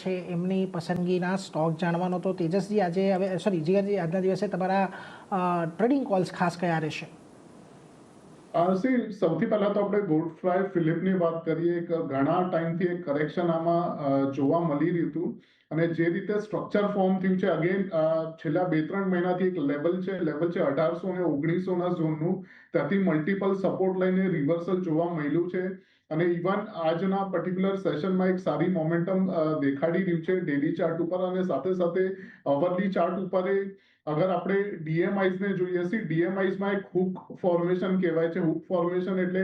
છે એમની પસંદગીના સ્ટોક જાણવાનો. તો તેજસજી, આજે હવે જીગરજી, આજના દિવસે તમારા ટ્રેડિંગ કોલ્સ ખાસ કયા રહેશે? સૌથી પહેલા તો આપણે ગોડફ્રાય ફિલિપની વાત કરીએ. ઘણા ટાઈમથી એક કરેક્શન આમાં જોવા મળી રહ્યું હતું અને જે રીતે સ્ટ્રક્ચર ફોર્મ થયું છે અગેન છેલ્લા 2-3 મહિનાથી એક લેવલ છે 1800 અને 1900 ઝોનનું. ત્યાંથી મલ્ટિપલ સપોર્ટ લઈને રિવર્સલ જોવા મળ્યું છે અને ઇવન આજના પર્ટિક્યુલર સેશનમાં એક સારી મોમેન્ટમ દેખાડી રહ્યું છે ડેલી ચાર્ટ ઉપર અને સાથે સાથે અવરલી ચાર્ટ ઉપર. અગર આપણે ડીએમઆઈસ ને જોઈએ છીએ, ડીએમઆઈસમાં એક હુક ફોર્મેશન કહેવાય છે. હુક ફોર્મેશન એટલે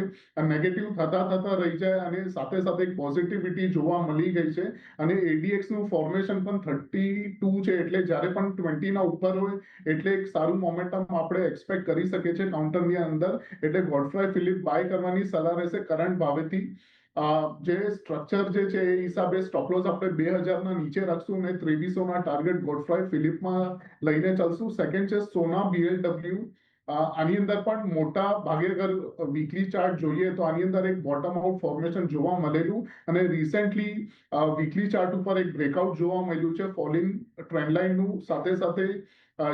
નેગેટિવ થતા રહી જાય અને સાથે સાથે એક પોઝિટિવિટી જોવા મળી ગઈ છે અને એડીએક્સ નું ફોર્મેશન પણ 32 છે, એટલે જ્યારે પણ 20 ના ઉપર હોય એટલે એક સારું મોમેન્ટમ આપણે એક્સપેક્ટ કરી શકીએ છીએ કાઉન્ટરની અંદર. એટલે ગોડફ્રાય ફિલિપ બાય કરવાની સલાહ રહેશે કરંટ ભાવેથી. જે સ્ટ્રક્ચર જે છે એ હિસાબે સ્ટોપલોસ આપણે 2000 ના નીચે રાખશું અને 2300 ના ટાર્ગેટ ગોડફ્રાય ફિલિપમાં લઈને ચાલશું. સેકન્ડ છે સોના બીએલડબ્લ્યુ. આની અંદર પણ મોટા ભાગે અગર વીકલી ચાર્ટ જોઈએ તો આની અંદર એક બોટમ આઉટ ફોર્મેશન જોવા મળેલું અને રિસેન્ટલી વીકલી ચાર્ટ ઉપર એક બ્રેકઆઉટ જોવા મળ્યું છે ફોલિંગ ટ્રેન્ડલાઇનનું. સાથે સાથે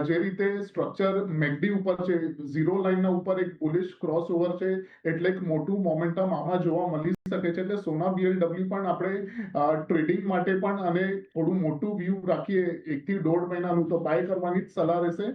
જે રીતે સ્ટ્રક્ચર મેકડી ઉપર છે, ઝીરો લાઇનના ઉપર એક બુલિશ ક્રોસ ઓવર છે એટલે એક મોટું મોમેન્ટમ આમાં જોવા મળી શકે છે. એટલે સોના બીએલડબ્લ્યુ પણ આપણે ટ્રેડિંગ માટે પણ અને થોડું મોટું વ્યૂ રાખીએ 1 થી 1.5 મહિનાનું તો બાય કરવાની જ સલાહ રહેશે.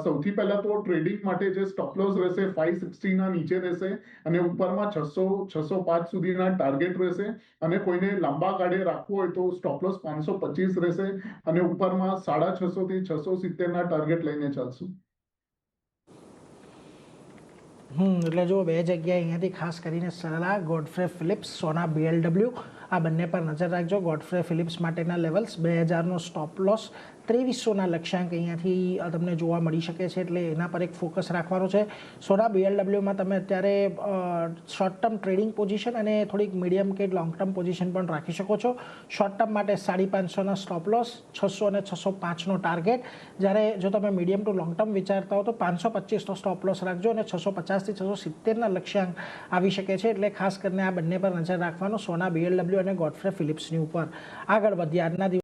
સૌથી પહેલા તો ટ્રેડિંગ માટે જે સ્ટોપ લોસ રહેશે 560 ના નીચે રહેશે અને ઉપરમાં 600-605 સુધીના ટાર્ગેટ રહેશે અને કોઈને લાંબા ગાળે રાખવું હોય તો સ્ટોપ લોસ 525 રહેશે અને ઉપરમાં 650 થી 670 ના ટાર્ગેટ લઈને ચાલશું. એટલે જો બે જગ્યાએ અહીંયાથી ખાસ કરીને સલાહ ગોડફ્રે ફિલિપ્સ, સોના બીએલડબ્લ્યુ આ બંને પર નજર રાખજો. ગોડફ્રે ફિલિપ્સ માટેના લેવલ્સ 2000નો સ્ટોપ લોસ, 2300ના લક્ષ્યાંક અહીંયાથી તમને જોવા મળી શકે છે એટલે એના પર એક ફોકસ રાખવાનો છે. સોના બીએલડબ્લ્યુમાં તમે અત્યારે શોર્ટ ટર્મ ટ્રેડિંગ પોઝિશન અને થોડીક મીડિયમ કે લોંગ ટર્મ પોઝિશન પણ રાખી શકો છો. શોર્ટ ટર્મ માટે 550ના સ્ટોપ લોસ, 600 અને 605નો ટાર્ગેટ. જ્યારે જો તમે મીડિયમ ટુ લોંગ ટર્મ વિચારતા હો તો 525નો સ્ટોપ લોસ રાખજો અને 650 થી 670ના લક્ષ્યાંક આવી શકે છે. એટલે ખાસ કરીને આ બંને પર નજર રાખવાનો સોના બીએલડબ્લ્યુ અને ગોડફ્રે ફિલિપ્સની ઉપર. આગળ વધીએ આજના દિવસે